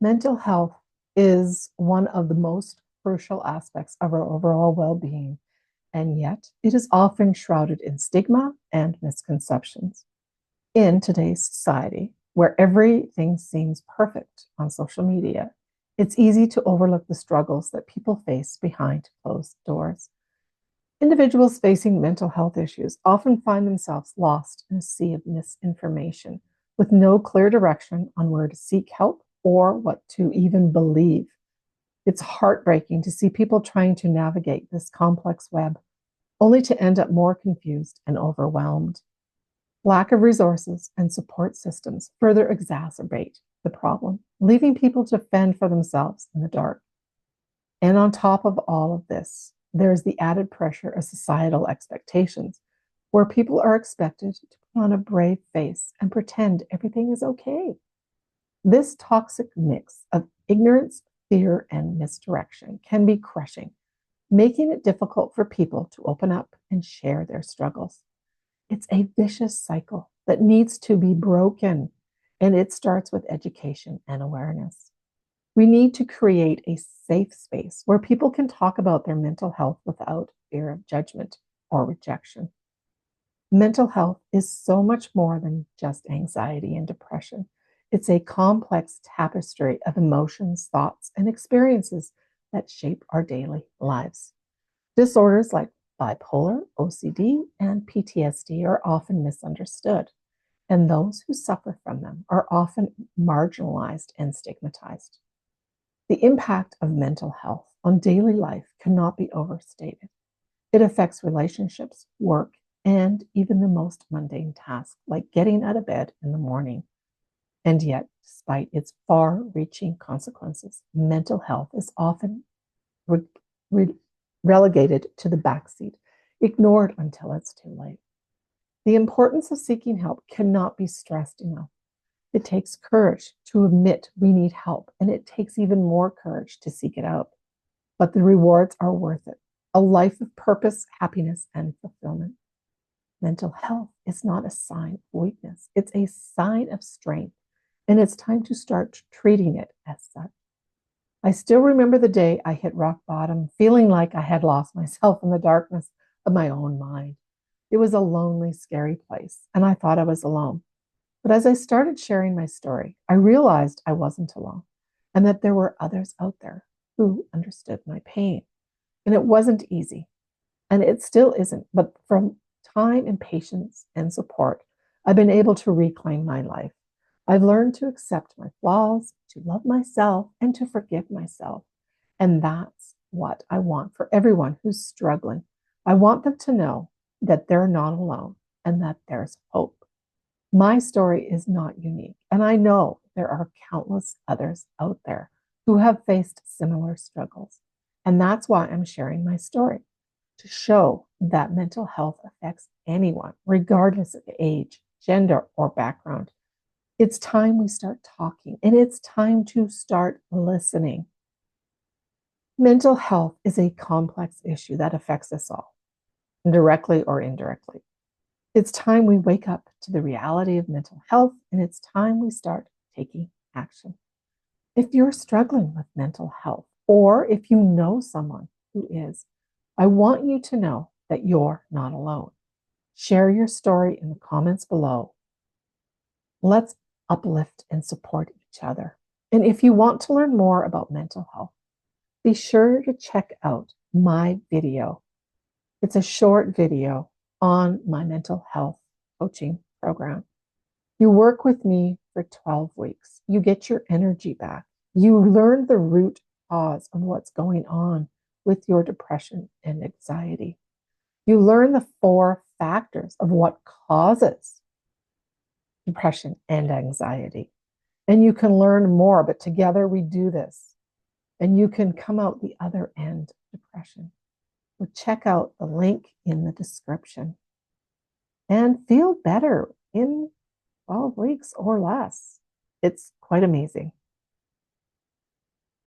Mental health is one of the most crucial aspects of our overall well being, and yet it is often shrouded in stigma and misconceptions. In today's society, where everything seems perfect on social media, it's easy to overlook the struggles that people face behind closed doors. Individuals facing mental health issues often find themselves lost in a sea of misinformation with no clear direction on where to seek help or what to even believe. It's heartbreaking to see people trying to navigate this complex web only to end up more confused and overwhelmed. Lack of resources and support systems further exacerbate the problem, leaving people to fend for themselves in the dark. And on top of all of this, there's the added pressure of societal expectations, where people are expected to put on a brave face and pretend everything is okay. This toxic mix of ignorance, fear, and misdirection can be crushing, making it difficult for people to open up and share their struggles. It's a vicious cycle that needs to be broken, and it starts with education and awareness. We need to create a safe space where people can talk about their mental health without fear of judgment or rejection. Mental health is so much more than just anxiety and depression. It's a complex tapestry of emotions, thoughts, and experiences that shape our daily lives. Disorders like bipolar, OCD, and PTSD are often misunderstood, and those who suffer from them are often marginalized and stigmatized. The impact of mental health on daily life cannot be overstated. It affects relationships, work, and even the most mundane tasks like getting out of bed in the morning. And yet, despite its far reaching consequences, mental health is often re- re- relegated to the backseat, ignored until it's too late. The importance of seeking help cannot be stressed enough. It takes courage to admit we need help, and it takes even more courage to seek it out. But the rewards are worth it. A life of purpose, happiness, and fulfillment. Mental health is not a sign of weakness, it's a sign of strength, and it's time to start treating it as such. I still remember the day I hit rock bottom, feeling like I had lost myself in the darkness of my own mind. It was a lonely, scary place, and I thought I was alone. But as I started sharing my story, I realized I wasn't alone and that there were others out there who understood my pain. And it wasn't easy, and it still isn't. But from time and patience and support, I've been able to reclaim my life. I've learned to accept my flaws, to love myself, and to forgive myself. And that's what I want for everyone who's struggling. I want them to know that they're not alone and that there's hope. My story is not unique, and I know there are countless others out there who have faced similar struggles. And that's why I'm sharing my story to show that mental health affects anyone, regardless of age, gender, or background. It's time we start talking, and it's time to start listening. Mental health is a complex issue that affects us all, directly or indirectly. It's time we wake up to the reality of mental health, and it's time we start taking action. If you're struggling with mental health, or if you know someone who is, I want you to know that you're not alone. Share your story in the comments below. Let's uplift and support each other. And if you want to learn more about mental health, be sure to check out my video. It's a short video on my mental health coaching program. You work with me for 12 weeks. You get your energy back. You learn the root cause of what's going on with your depression and anxiety. You learn the 4 factors of what causes depression and anxiety. And you can learn more, but together we do this. And you can come out the other end of depression. So check out the link in the description and feel better in 12 weeks or less. It's quite amazing.